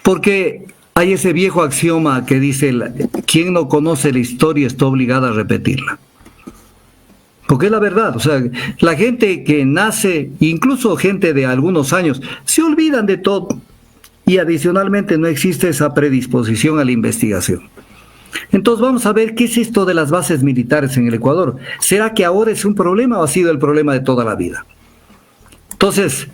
Porque hay ese viejo axioma que dice, quien no conoce la historia está obligada a repetirla. Porque es la verdad, o sea, la gente que nace, incluso gente de algunos años, se olvidan de todo y adicionalmente no existe esa predisposición a la investigación. Entonces vamos a ver qué es esto de las bases militares en el Ecuador. ¿Será que ahora es un problema o ha sido el problema de toda la vida? Entonces,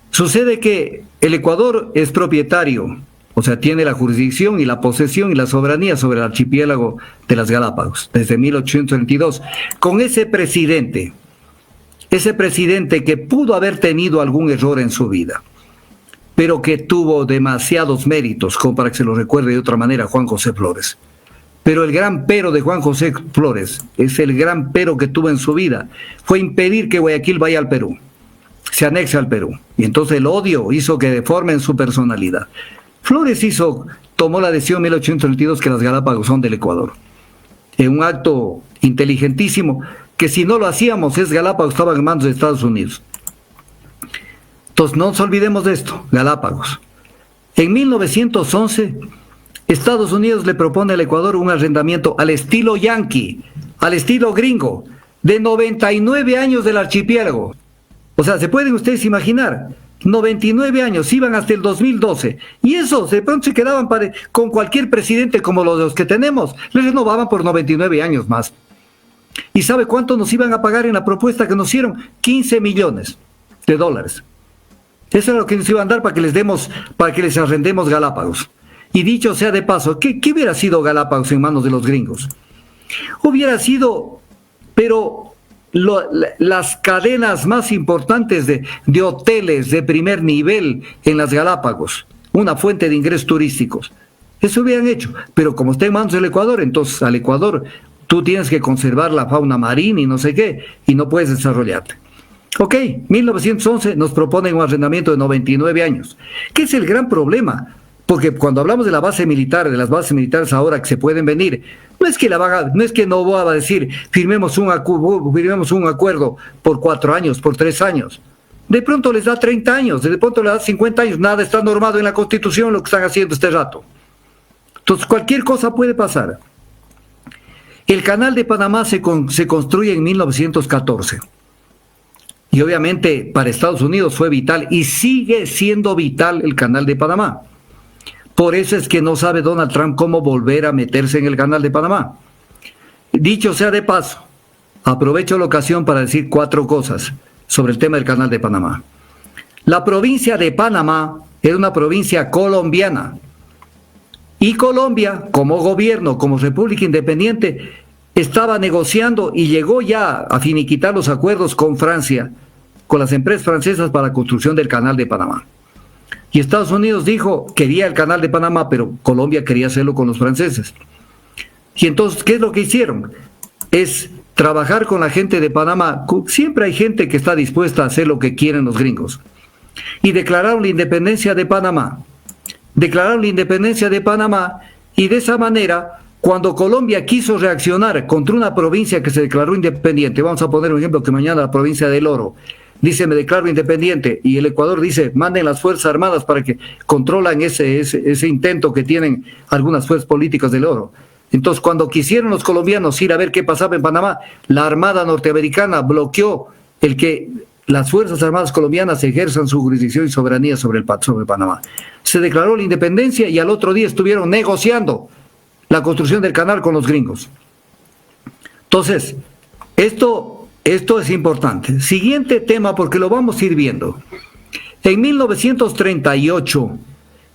sucede que el Ecuador es propietario, o sea, tiene la jurisdicción y la posesión y la soberanía sobre el archipiélago de las Galápagos, desde 1822, con ese presidente que pudo haber tenido algún error en su vida, pero que tuvo demasiados méritos, como para que se lo recuerde de otra manera Juan José Flores. Pero el gran pero de Juan José Flores, es el gran pero que tuvo en su vida, fue impedir que Guayaquil vaya al Perú, se anexe al Perú, y entonces el odio hizo que deformen su personalidad. Flores tomó la decisión en 1822 que las Galápagos son del Ecuador, en un acto inteligentísimo, que si no lo hacíamos, Galápagos estaba en manos de Estados Unidos. Entonces no nos olvidemos de esto, Galápagos. En 1911, Estados Unidos le propone al Ecuador un arrendamiento al estilo yanqui, al estilo gringo, de 99 años del archipiélago. O sea, ¿se pueden ustedes imaginar? 99 años, iban hasta el 2012, y eso de pronto se quedaban con cualquier presidente como los que tenemos, les renovaban por 99 años más. ¿Y sabe cuánto nos iban a pagar en la propuesta que nos hicieron? 15 millones de dólares. Eso era lo que nos iban a dar para que les arrendemos Galápagos. Y dicho sea de paso, ¿qué hubiera sido Galápagos en manos de los gringos? Hubiera sido, pero las cadenas más importantes de hoteles de primer nivel en las Galápagos, una fuente de ingresos turísticos. Eso hubieran hecho, pero como está en manos del Ecuador, entonces al Ecuador tú tienes que conservar la fauna marina y no sé qué, y no puedes desarrollarte. Ok, 1911 nos proponen un arrendamiento de 99 años. ¿Qué es el gran problema? Porque cuando hablamos de la base militar, de las bases militares ahora que se pueden venir, no es que Noboa va a decir firmemos un acuerdo por 4 años, por 3 años. De pronto les da 30 años, de pronto les da 50 años, nada está normado en la Constitución lo que están haciendo este rato. Entonces cualquier cosa puede pasar. El Canal de Panamá se construye en 1914. Y obviamente para Estados Unidos fue vital y sigue siendo vital el Canal de Panamá. Por eso es que no sabe Donald Trump cómo volver a meterse en el Canal de Panamá. Dicho sea de paso, aprovecho la ocasión para decir 4 cosas sobre el tema del Canal de Panamá. La provincia de Panamá era una provincia colombiana. Y Colombia, como gobierno, como república independiente, estaba negociando y llegó ya a finiquitar los acuerdos con Francia, con las empresas francesas para la construcción del Canal de Panamá. Y Estados Unidos dijo, quería el Canal de Panamá, pero Colombia quería hacerlo con los franceses. Y entonces, ¿qué es lo que hicieron? Es trabajar con la gente de Panamá. Siempre hay gente que está dispuesta a hacer lo que quieren los gringos. Y declararon la independencia de Panamá. Declararon la independencia de Panamá y de esa manera, cuando Colombia quiso reaccionar contra una provincia que se declaró independiente, vamos a poner un ejemplo que mañana la provincia del Oro, dice me declaro independiente y el Ecuador dice manden las Fuerzas Armadas para que controlan ese intento que tienen algunas fuerzas políticas del Oro. Entonces cuando quisieron los colombianos ir a ver qué pasaba en Panamá, la Armada norteamericana bloqueó el que las Fuerzas Armadas colombianas ejerzan su jurisdicción y soberanía sobre Panamá. Se declaró la independencia y al otro día estuvieron negociando la construcción del canal con los gringos. Entonces, esto es importante. Siguiente tema, porque lo vamos a ir viendo. En 1938,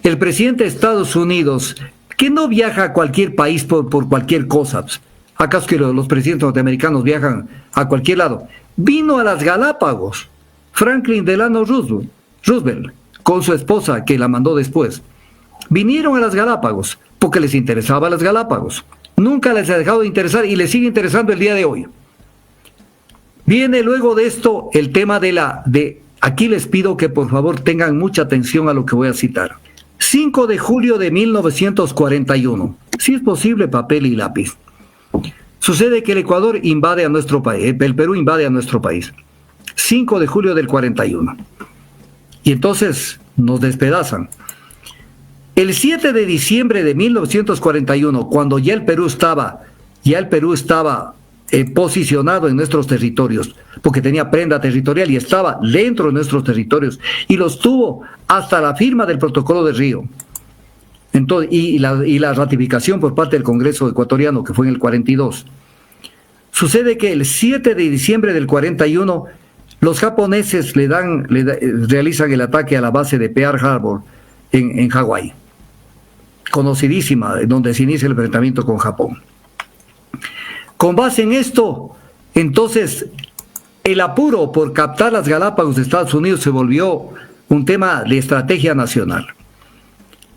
el presidente de Estados Unidos, que no viaja a cualquier país por cualquier cosa, ¿acaso que los presidentes norteamericanos viajan a cualquier lado? Vino a las Galápagos, Franklin Delano Roosevelt, con su esposa, que la mandó después. Vinieron a las Galápagos, porque les interesaba las Galápagos. Nunca les ha dejado de interesar y les sigue interesando el día de hoy. Viene luego de esto el tema aquí les pido que por favor tengan mucha atención a lo que voy a citar. 5 de julio de 1941, si es posible papel y lápiz. Sucede que el Ecuador invade a nuestro país, el Perú invade a nuestro país. 5 de julio del 41. Y entonces nos despedazan. El 7 de diciembre de 1941, cuando ya el Perú estaba posicionado en nuestros territorios, porque tenía prenda territorial y estaba dentro de nuestros territorios, y los tuvo hasta la firma del Protocolo de Río. Entonces, y la ratificación por parte del Congreso ecuatoriano, que fue en el 42. Sucede que el 7 de diciembre del 41, los japoneses realizan el ataque a la base de Pearl Harbor en Hawái, conocidísima, donde se inicia el enfrentamiento con Japón. Con base en esto, entonces, el apuro por captar las Galápagos de Estados Unidos se volvió un tema de estrategia nacional.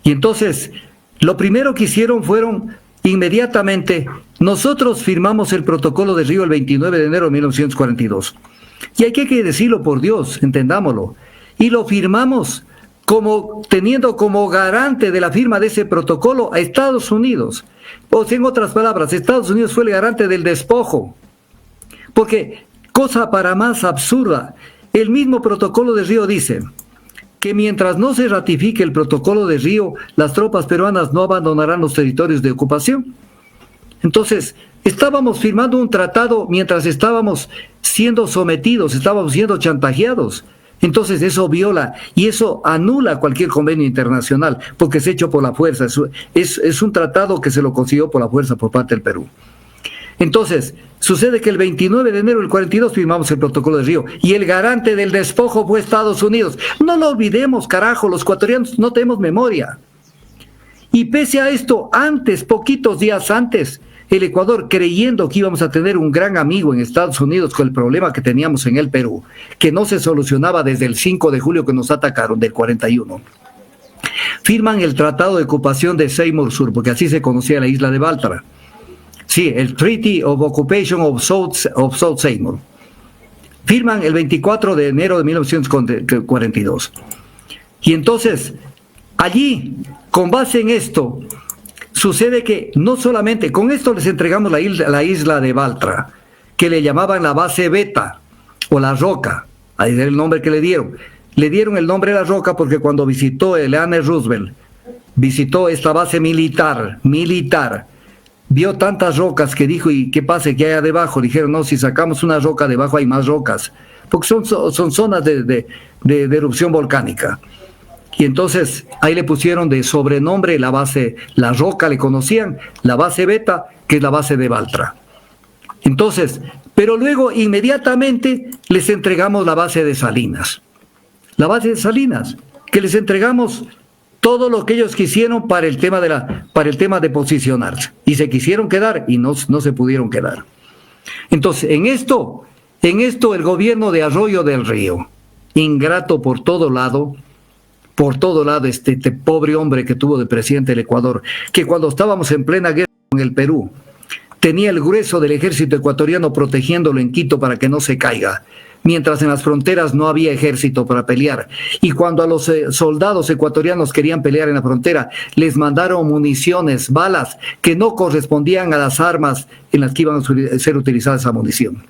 Y entonces, lo primero que hicieron fueron, inmediatamente, nosotros firmamos el Protocolo de Río el 29 de enero de 1942. Y hay que decirlo, por Dios, entendámoslo. Y lo firmamos teniendo como garante de la firma de ese protocolo a Estados Unidos. O sea, en otras palabras, Estados Unidos fue el garante del despojo. Porque, cosa para más absurda, el mismo Protocolo de Río dice que mientras no se ratifique el Protocolo de Río, las tropas peruanas no abandonarán los territorios de ocupación. Entonces, estábamos firmando un tratado mientras estábamos siendo sometidos, estábamos siendo chantajeados. Entonces eso viola y eso anula cualquier convenio internacional, porque es hecho por la fuerza, es un tratado que se lo consiguió por la fuerza por parte del Perú. Entonces, sucede que el 29 de enero del 42 firmamos el Protocolo de Río y el garante del despojo fue Estados Unidos. No lo olvidemos, carajo, los ecuatorianos no tenemos memoria. Y pese a esto, poquitos días antes, el Ecuador, creyendo que íbamos a tener un gran amigo en Estados Unidos con el problema que teníamos en el Perú, que no se solucionaba desde el 5 de julio que nos atacaron, del 41, firman el Tratado de Ocupación de Seymour Sur, porque así se conocía la isla de Baltra. Sí, el Treaty of Occupation of South Seymour. Firman el 24 de enero de 1942. Y entonces, allí, con base en esto, sucede que no solamente, con esto les entregamos la isla de Baltra, que le llamaban la base Beta, o la Roca, ahí es el nombre que le dieron. Le dieron el nombre de la Roca porque cuando visitó Eleanor Roosevelt, visitó esta base militar, vio tantas rocas que dijo, ¿y qué pasa que hay debajo? Dijeron, no, si sacamos una roca debajo hay más rocas, porque son zonas de erupción volcánica. Y entonces ahí le pusieron de sobrenombre la base, la Roca le conocían, la base Beta, que es la base de Baltra. Entonces, pero luego inmediatamente les entregamos la base de Salinas. La base de Salinas, que les entregamos todo lo que ellos quisieron para el tema de posicionarse. Y se quisieron quedar y no se pudieron quedar. Entonces, en esto el gobierno de Arroyo del Río, ingrato por todo lado, este pobre hombre que tuvo de presidente del Ecuador, que cuando estábamos en plena guerra con el Perú, tenía el grueso del ejército ecuatoriano protegiéndolo en Quito para que no se caiga, mientras en las fronteras no había ejército para pelear. Y cuando a los soldados ecuatorianos querían pelear en la frontera, les mandaron municiones, balas, que no correspondían a las armas en las que iban a ser utilizadas esa munición.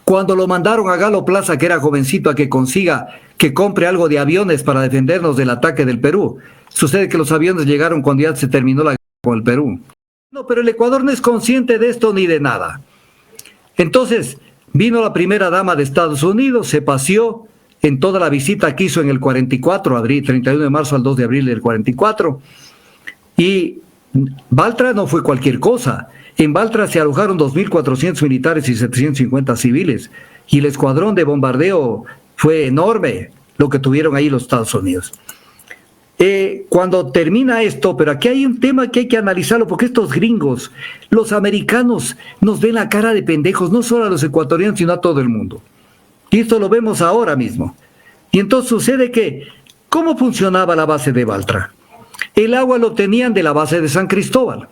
Cuando lo mandaron a Galo Plaza, que era jovencito, a que compre algo de aviones para defendernos del ataque del Perú, sucede que los aviones llegaron cuando ya se terminó la guerra con el Perú. No, pero el Ecuador no es consciente de esto ni de nada. Entonces, vino la primera dama de Estados Unidos, se paseó en toda la visita que hizo en el 44, 31 de marzo al 2 de abril del 44, y Baltra no fue cualquier cosa. En Baltra se alojaron 2.400 militares y 750 civiles, y el escuadrón de bombardeo fue enorme, lo que tuvieron ahí los Estados Unidos. Cuando termina esto, pero aquí hay un tema que hay que analizarlo, porque estos gringos, los americanos, nos ven la cara de pendejos, no solo a los ecuatorianos, sino a todo el mundo. Y esto lo vemos ahora mismo. Y entonces sucede que, ¿cómo funcionaba la base de Baltra? El agua lo obtenían de la base de San Cristóbal.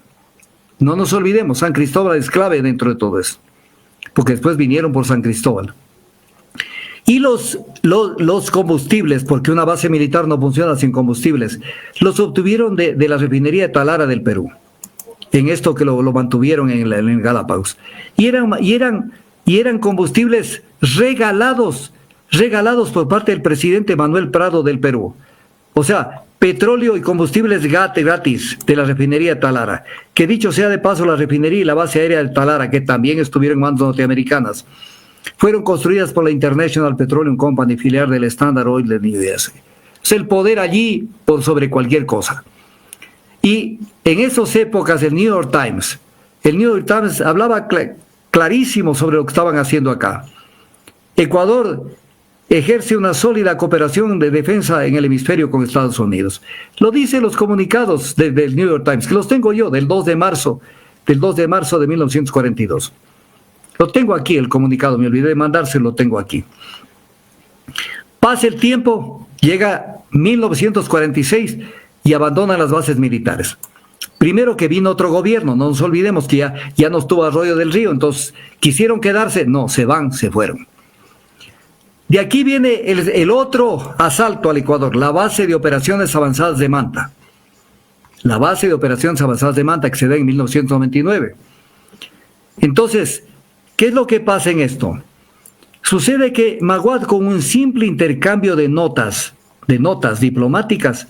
No nos olvidemos, San Cristóbal es clave dentro de todo eso, porque después vinieron por San Cristóbal. Y los combustibles, porque una base militar no funciona sin combustibles, los obtuvieron de la refinería de Talara del Perú, en esto que lo mantuvieron en Galápagos. Y eran combustibles regalados por parte del presidente Manuel Prado del Perú. O sea, petróleo y combustibles gratis de la refinería de Talara. Que dicho sea de paso, la refinería y la base aérea de Talara, que también estuvieron en manos norteamericanas, fueron construidas por la International Petroleum Company, filial del Standard Oil de New Jersey. Es el poder allí por sobre cualquier cosa. Y en esas épocas el New York Times hablaba clarísimo sobre lo que estaban haciendo acá. Ecuador ejerce una sólida cooperación de defensa en el hemisferio con Estados Unidos. Lo dicen los comunicados del New York Times, que los tengo yo, del 2 de marzo de 1942. Lo tengo aquí, el comunicado, me olvidé de mandárselo, lo tengo aquí. Pasa el tiempo, llega 1946 y abandonan las bases militares. Primero que vino otro gobierno, no nos olvidemos que ya no estuvo Arroyo del Río, entonces quisieron quedarse, no, se fueron. De aquí viene el otro asalto al Ecuador, la base de operaciones avanzadas de Manta. La base de operaciones avanzadas de Manta que se da en 1999. Entonces, ¿qué es lo que pasa en esto? Sucede que Maguad, con un simple intercambio de notas diplomáticas,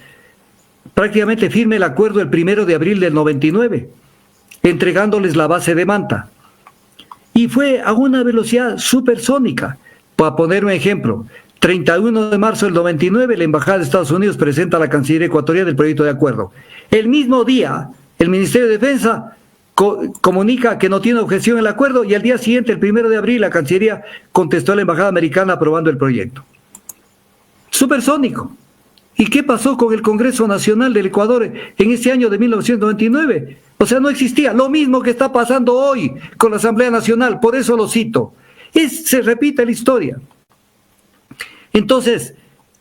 prácticamente firma el acuerdo el 1 de abril del 99, entregándoles la base de Manta. Y fue a una velocidad supersónica. Para poner un ejemplo, 31 de marzo del 99, la Embajada de Estados Unidos presenta a la Cancillería ecuatoriana el proyecto de acuerdo. El mismo día, el Ministerio de Defensa comunica que no tiene objeción al acuerdo y al día siguiente, el 1 de abril, la Cancillería contestó a la Embajada americana aprobando el proyecto. Supersónico. ¿Y qué pasó con el Congreso Nacional del Ecuador en ese año de 1999? O sea, no existía. Lo mismo que está pasando hoy con la Asamblea Nacional, por eso lo cito. Se repite la historia. Entonces,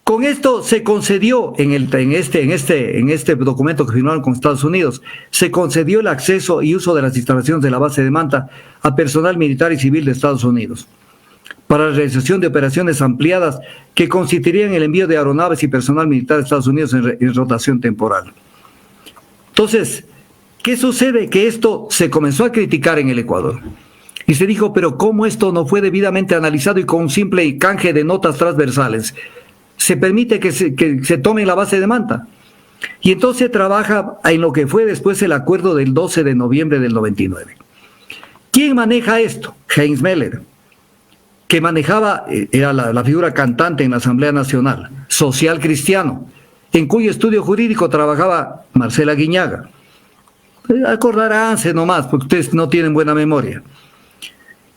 con esto se concedió en este documento que firmaron con Estados Unidos, se concedió el acceso y uso de las instalaciones de la base de Manta a personal militar y civil de Estados Unidos para la realización de operaciones ampliadas que consistirían en el envío de aeronaves y personal militar de Estados Unidos en rotación temporal. Entonces, ¿qué sucede? Que esto se comenzó a criticar en el Ecuador. Y se dijo, pero ¿cómo esto no fue debidamente analizado y con un simple canje de notas transversales se permite que se tome la base de Manta? Y entonces se trabaja en lo que fue después el acuerdo del 12 de noviembre del 99. ¿Quién maneja esto? Heinz Meller, que era la figura cantante en la Asamblea Nacional, social cristiano, en cuyo estudio jurídico trabajaba Marcela Guiñaga. Acordaránse nomás, porque ustedes no tienen buena memoria.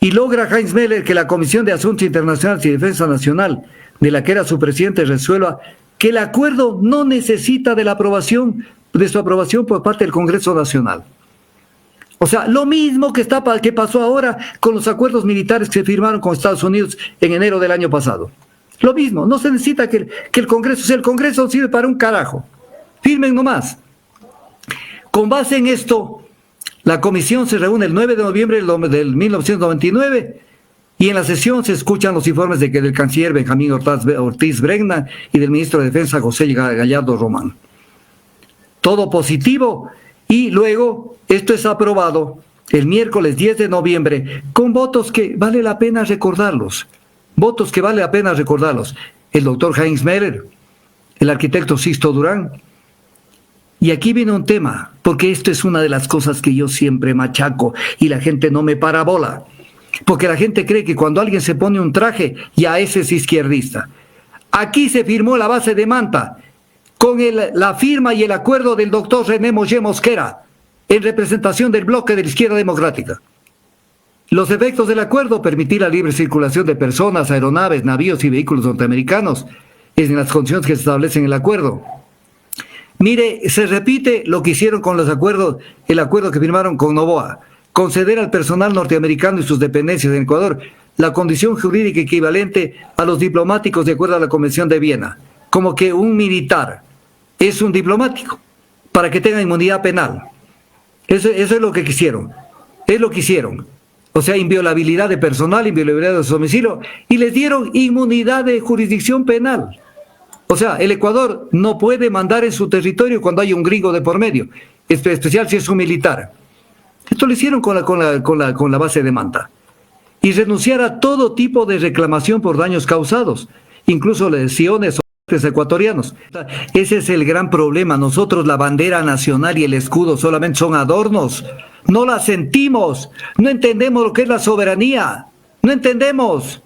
Y logra Heinz Meller que la Comisión de Asuntos Internacionales y Defensa Nacional, de la que era su presidente, resuelva que el acuerdo no necesita de su aprobación por parte del Congreso Nacional. O sea, lo mismo que pasó ahora con los acuerdos militares que se firmaron con Estados Unidos en enero del año pasado. Lo mismo, no se necesita que el Congreso, el Congreso sirve para un carajo. Firmen nomás. Con base en esto, la comisión se reúne el 9 de noviembre del 1999 y en la sesión se escuchan los informes del canciller Benjamín Ortiz Bregna y del ministro de Defensa José Gallardo Román. Todo positivo y luego esto es aprobado el miércoles 10 de noviembre con votos que vale la pena recordarlos. Votos que vale la pena recordarlos. El doctor Heinz Meller, el arquitecto Sisto Durán. Y aquí viene un tema, porque esto es una de las cosas que yo siempre machaco y la gente no me para bola. Porque la gente cree que cuando alguien se pone un traje, ya ese es izquierdista. Aquí se firmó la base de Manta con la firma y el acuerdo del doctor René Mollé Mosquera en representación del bloque de la izquierda democrática. Los efectos del acuerdo: permitir la libre circulación de personas, aeronaves, navíos y vehículos norteamericanos en las condiciones que se establecen en el acuerdo. Mire, se repite lo que hicieron con el acuerdo que firmaron con Noboa: conceder al personal norteamericano y sus dependencias en Ecuador la condición jurídica equivalente a los diplomáticos de acuerdo a la Convención de Viena, como que un militar es un diplomático, para que tenga inmunidad penal. Eso es lo que quisieron, O sea, inviolabilidad de personal, inviolabilidad de su domicilio, y les dieron inmunidad de jurisdicción penal. O sea, el Ecuador no puede mandar en su territorio cuando hay un gringo de por medio, especial si es un militar. Esto lo hicieron con la base de Manta. Y renunciar a todo tipo de reclamación por daños causados, incluso lesiones ecuatorianos. Ese es el gran problema. Nosotros la bandera nacional y el escudo solamente son adornos. No la sentimos. No entendemos lo que es la soberanía. No entendemos.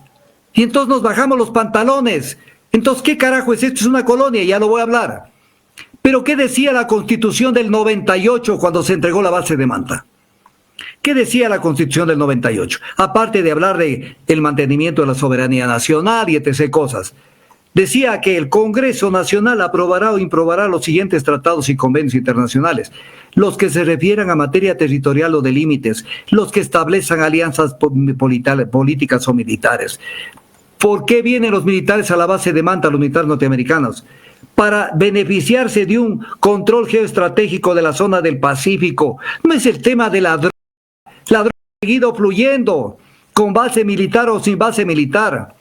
Y entonces nos bajamos los pantalones. Entonces, ¿qué carajo es esto? Es una colonia, ya lo voy a hablar. Pero ¿qué decía la Constitución del 98 cuando se entregó la base de Manta? ¿Qué decía la Constitución del 98? Aparte de hablar de el mantenimiento de la soberanía nacional y etc. cosas. Decía que el Congreso Nacional aprobará o improbará los siguientes tratados y convenios internacionales, los que se refieran a materia territorial o de límites, los que establezcan alianzas políticas o militares. ¿Por qué vienen los militares a la base de Manta, los militares norteamericanos? Para beneficiarse de un control geoestratégico de la zona del Pacífico. No es el tema de la droga ha seguido fluyendo, con base militar o sin base militar.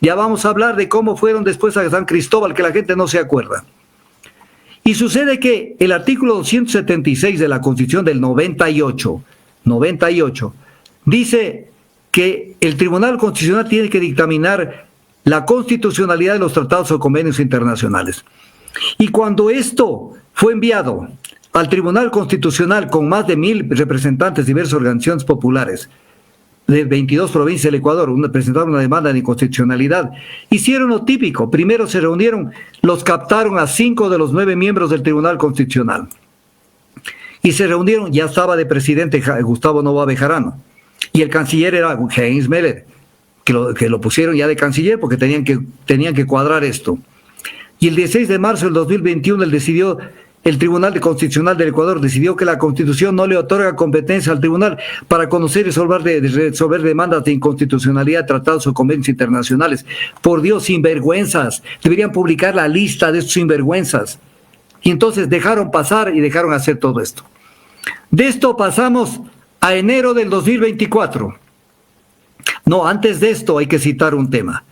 Ya vamos a hablar de cómo fueron después a San Cristóbal, que la gente no se acuerda. Y sucede que el artículo 276 de la Constitución del 98, dice que el Tribunal Constitucional tiene que dictaminar la constitucionalidad de los tratados o convenios internacionales. Y cuando esto fue enviado al Tribunal Constitucional con más de 1,000 representantes de diversas organizaciones populares, de 22 provincias del Ecuador, presentaron una demanda de inconstitucionalidad. Hicieron lo típico. Primero se reunieron, los captaron a 5 de los 9 miembros del Tribunal Constitucional. Y se reunieron, ya estaba de presidente Gustavo Noboa Bejarano. Y el canciller era Heinz Meller, que lo pusieron ya de canciller porque tenían que cuadrar esto. Y el 16 de marzo del 2021 el Tribunal Constitucional del Ecuador decidió que la Constitución no le otorga competencia al tribunal para conocer y resolver demandas de inconstitucionalidad de tratados o convenios internacionales. Por Dios, sinvergüenzas. Deberían publicar la lista de estos sinvergüenzas. Y entonces dejaron pasar y dejaron hacer todo esto. De esto pasamos a enero del 2024. No, antes de esto hay que citar un tema.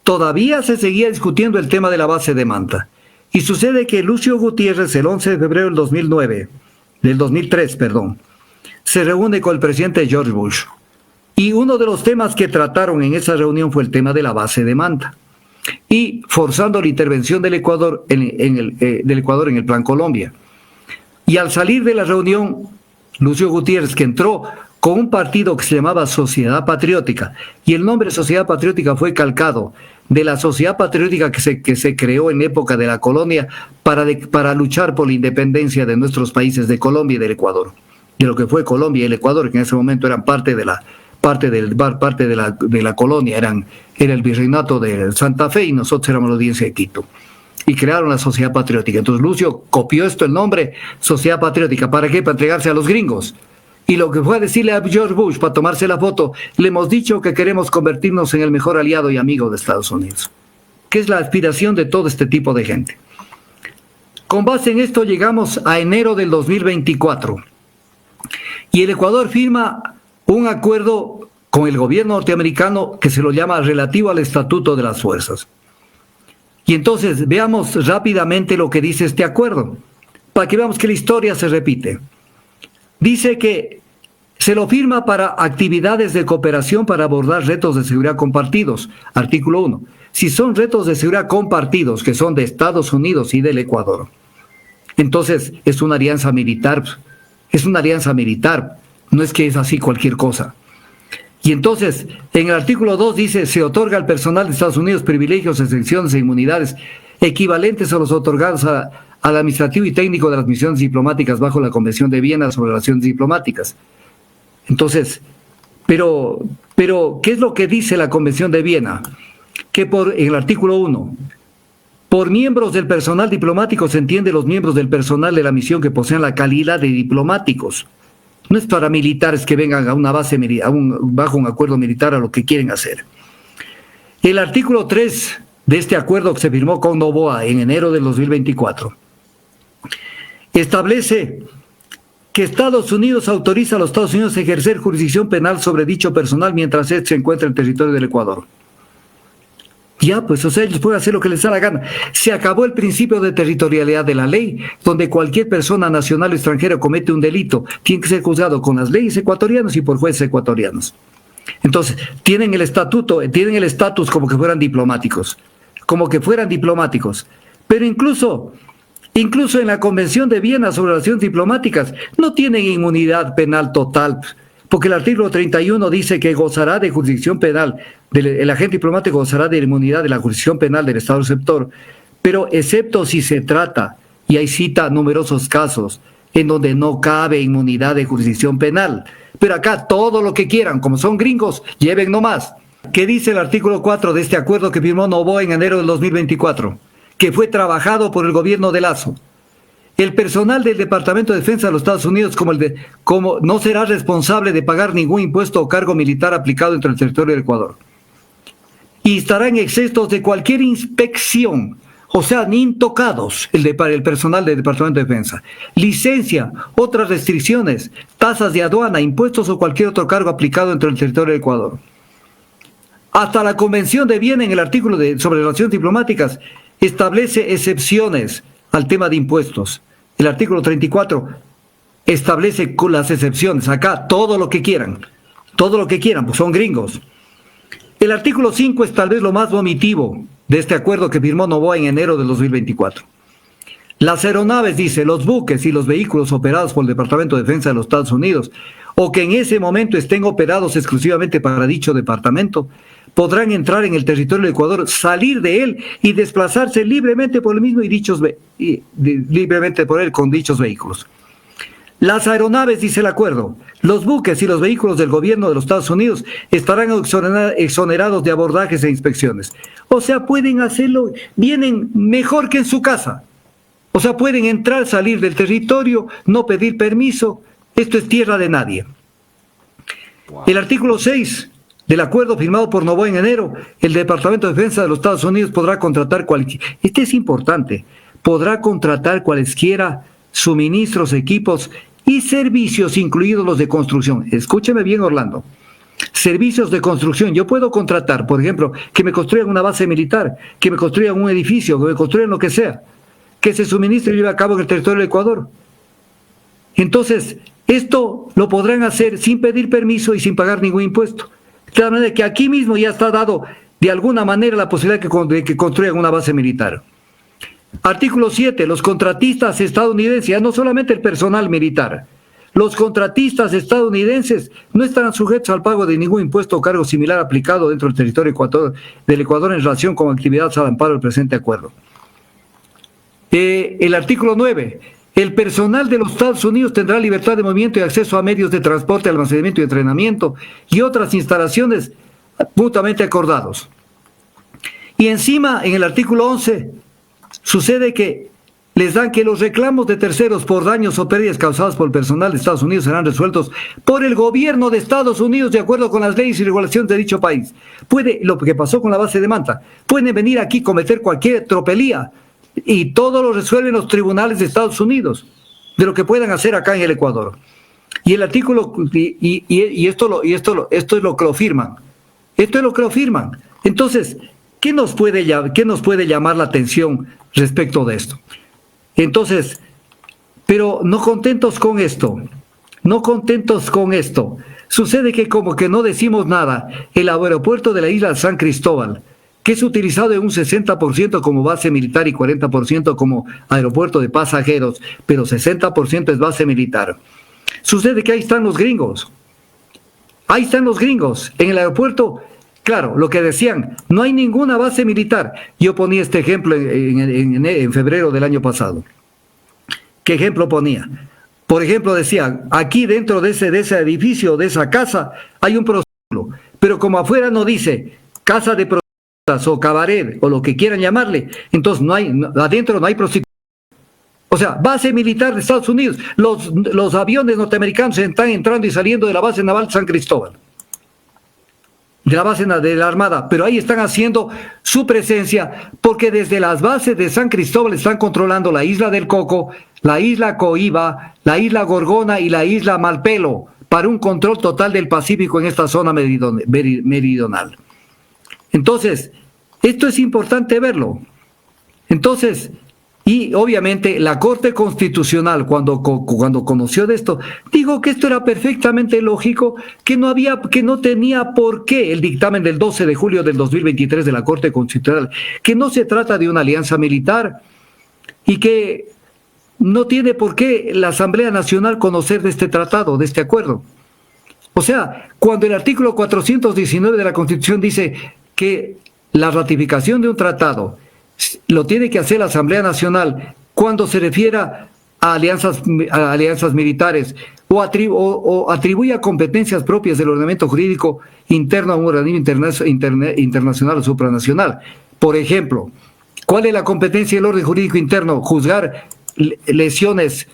Todavía se seguía discutiendo el tema de la base de Manta. Y sucede que Lucio Gutiérrez, el 11 de febrero del 2003, se reúne con el presidente George Bush. Y uno de los temas que trataron en esa reunión fue el tema de la base de Manta. Y forzando la intervención del Ecuador en el Plan Colombia. Y al salir de la reunión, Lucio Gutiérrez, que entró con un partido que se llamaba Sociedad Patriótica, y el nombre Sociedad Patriótica fue calcado de la sociedad patriótica que se creó en época de la colonia para luchar por la independencia de nuestros países de Colombia y del Ecuador, de lo que fue Colombia y el Ecuador, que en ese momento eran parte de la colonia, era el virreinato de Santa Fe y nosotros éramos la audiencia de Quito. Y crearon la Sociedad Patriótica. Entonces Lucio copió el nombre Sociedad Patriótica. ¿Para qué? Para entregarse a los gringos. Y lo que fue a decirle a George Bush para tomarse la foto, le hemos dicho que queremos convertirnos en el mejor aliado y amigo de Estados Unidos, que es la aspiración de todo este tipo de gente. Con base en esto llegamos a enero del 2024 y el Ecuador firma un acuerdo con el gobierno norteamericano que se lo llama relativo al Estatuto de las Fuerzas. Y entonces veamos rápidamente lo que dice este acuerdo, para que veamos que la historia se repite. Dice que se lo firma para actividades de cooperación para abordar retos de seguridad compartidos. Artículo 1. Si son retos de seguridad compartidos, que son de Estados Unidos y del Ecuador, entonces es una alianza militar. Es una alianza militar. No es que es así cualquier cosa. Y entonces, en el artículo 2 dice, se otorga al personal de Estados Unidos privilegios, exenciones e inmunidades equivalentes a los otorgados al administrativo y técnico de las misiones diplomáticas bajo la Convención de Viena sobre relaciones diplomáticas. Entonces, pero, ¿qué es lo que dice la Convención de Viena? Que en el artículo 1, por miembros del personal diplomático se entiende los miembros del personal de la misión que posean la calidad de diplomáticos. No es para militares que vengan a una base, bajo un acuerdo militar a lo que quieren hacer. El artículo 3 de este acuerdo que se firmó con Noboa en enero del 2024 establece que Estados Unidos autoriza a los Estados Unidos a ejercer jurisdicción penal sobre dicho personal mientras éste se encuentra en el territorio del Ecuador. Ya, pues, o sea, ellos pueden hacer lo que les da la gana. Se acabó el principio de territorialidad de la ley, donde cualquier persona nacional o extranjera comete un delito, tiene que ser juzgado con las leyes ecuatorianas y por jueces ecuatorianos. Entonces, tienen el estatus como que fueran diplomáticos, como que fueran diplomáticos. Pero incluso en la Convención de Viena sobre relaciones diplomáticas no tienen inmunidad penal total, porque el artículo 31 dice que gozará de jurisdicción penal, el agente diplomático gozará de inmunidad de la jurisdicción penal del Estado receptor, pero excepto si se trata, y ahí cita numerosos casos, en donde no cabe inmunidad de jurisdicción penal. Pero acá todo lo que quieran, como son gringos, lleven nomás. ¿Qué dice el artículo 4 de este acuerdo que firmó Noboa en enero del 2024? Que fue trabajado por el gobierno de Lazo. El personal del Departamento de Defensa de los Estados Unidos como no será responsable de pagar ningún impuesto o cargo militar aplicado entre el territorio del Ecuador. Y estarán exentos de cualquier inspección, o sea, ni intocados el personal del Departamento de Defensa. Licencia, otras restricciones, tasas de aduana, impuestos o cualquier otro cargo aplicado entre el territorio del Ecuador. Hasta la Convención de Viena, en el artículo sobre relaciones diplomáticas, establece excepciones al tema de impuestos. El artículo 34 establece las excepciones. Acá todo lo que quieran, pues son gringos. El artículo 5 es tal vez lo más vomitivo de este acuerdo que firmó Noboa en enero del 2024. Las aeronaves, dice, los buques y los vehículos operados por el Departamento de Defensa de los Estados Unidos o que en ese momento estén operados exclusivamente para dicho departamento, podrán entrar en el territorio del Ecuador, salir de él y desplazarse libremente por el mismo libremente por él con dichos vehículos. Las aeronaves, dice el acuerdo, los buques y los vehículos del gobierno de los Estados Unidos estarán exonerados de abordajes e inspecciones. O sea, pueden hacerlo, vienen mejor que en su casa. O sea, pueden entrar, salir del territorio, no pedir permiso. Esto es tierra de nadie. Wow. El artículo 6 del acuerdo firmado por Noboa en enero, el Departamento de Defensa de los Estados Unidos podrá contratar este es importante, podrá contratar cualesquiera suministros, equipos y servicios, incluidos los de construcción. Escúcheme bien, Orlando. Servicios de construcción. Yo puedo contratar, por ejemplo, que me construyan una base militar, que me construyan un edificio, que me construyan lo que sea, que se suministre y lleve a cabo en el territorio del Ecuador. Entonces, esto lo podrán hacer sin pedir permiso y sin pagar ningún impuesto. De tal manera que aquí mismo ya está dado de alguna manera la posibilidad de que construyan una base militar. Artículo 7. Los contratistas estadounidenses, ya no solamente el personal militar, los contratistas estadounidenses no estarán sujetos al pago de ningún impuesto o cargo similar aplicado dentro del territorio del Ecuador en relación con actividades al amparo del presente acuerdo. El artículo 9. El personal de los Estados Unidos tendrá libertad de movimiento y acceso a medios de transporte, almacenamiento y entrenamiento y otras instalaciones mutuamente acordados. Y encima, en el artículo 11, sucede que les dan que los reclamos de terceros por daños o pérdidas causadas por el personal de Estados Unidos serán resueltos por el gobierno de Estados Unidos de acuerdo con las leyes y regulaciones de dicho país. Lo que pasó con la base de Manta, pueden venir aquí a cometer cualquier tropelía y todo lo resuelven los tribunales de Estados Unidos, de lo que puedan hacer acá en el Ecuador. Y el artículo, esto es lo que lo firman. Esto es lo que lo firman. Entonces, ¿qué nos puede llamar la atención respecto de esto? Entonces, pero no contentos con esto, sucede que como que no decimos nada, el aeropuerto de la isla de San Cristóbal, que es utilizado en un 60% como base militar y 40% como aeropuerto de pasajeros, pero 60% es base militar. Sucede que ahí están los gringos. En el aeropuerto, claro, lo que decían, no hay ninguna base militar. Yo ponía este ejemplo en febrero del año pasado. ¿Qué ejemplo ponía? Por ejemplo, decía, aquí dentro de ese edificio, de esa casa, hay un prostíbulo, pero como afuera no dice casa de prostitutas o cabaret o lo que quieran llamarle, entonces adentro no hay prostitución. O sea, base militar de Estados Unidos, los aviones norteamericanos están entrando y saliendo de la base naval de San Cristóbal, de la base de la Armada, pero ahí están haciendo su presencia porque desde las bases de San Cristóbal están controlando la isla del Coco, la isla Coiba, la isla Gorgona y la isla Malpelo para un control total del Pacífico en esta zona meridional. Entonces, esto es importante verlo. Entonces, Y obviamente la Corte Constitucional, cuando conoció de esto, dijo que esto era perfectamente lógico, que no tenía por qué el dictamen del 12 de julio del 2023 de la Corte Constitucional, que no se trata de una alianza militar y que no tiene por qué la Asamblea Nacional conocer de este tratado, de este acuerdo. O sea, cuando el artículo 419 de la Constitución dice que la ratificación de un tratado lo tiene que hacer la Asamblea Nacional cuando se refiera a alianzas militares o atribuya competencias propias del ordenamiento jurídico interno a un organismo internacional o supranacional. Por ejemplo, ¿cuál es la competencia del orden jurídico interno? Juzgar lesiones,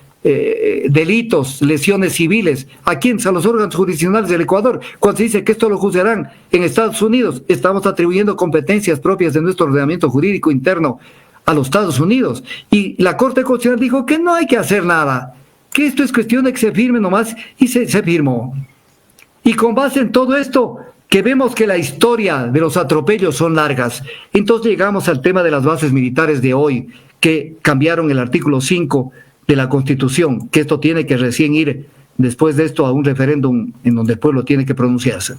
delitos, lesiones civiles. ¿A quién? A los órganos jurisdiccionales del Ecuador. Cuando se dice que esto lo juzgarán en Estados Unidos, estamos atribuyendo competencias propias de nuestro ordenamiento jurídico interno a los Estados Unidos. Y la Corte Constitucional dijo que no hay que hacer nada, que esto es cuestión de que se firme nomás, y se firmó. Y con base en todo esto, que vemos que la historia de los atropellos son largas, entonces llegamos al tema de las bases militares de hoy, que cambiaron el artículo 5 de la Constitución, que esto tiene que recién ir después de esto a un referéndum en donde el pueblo tiene que pronunciarse.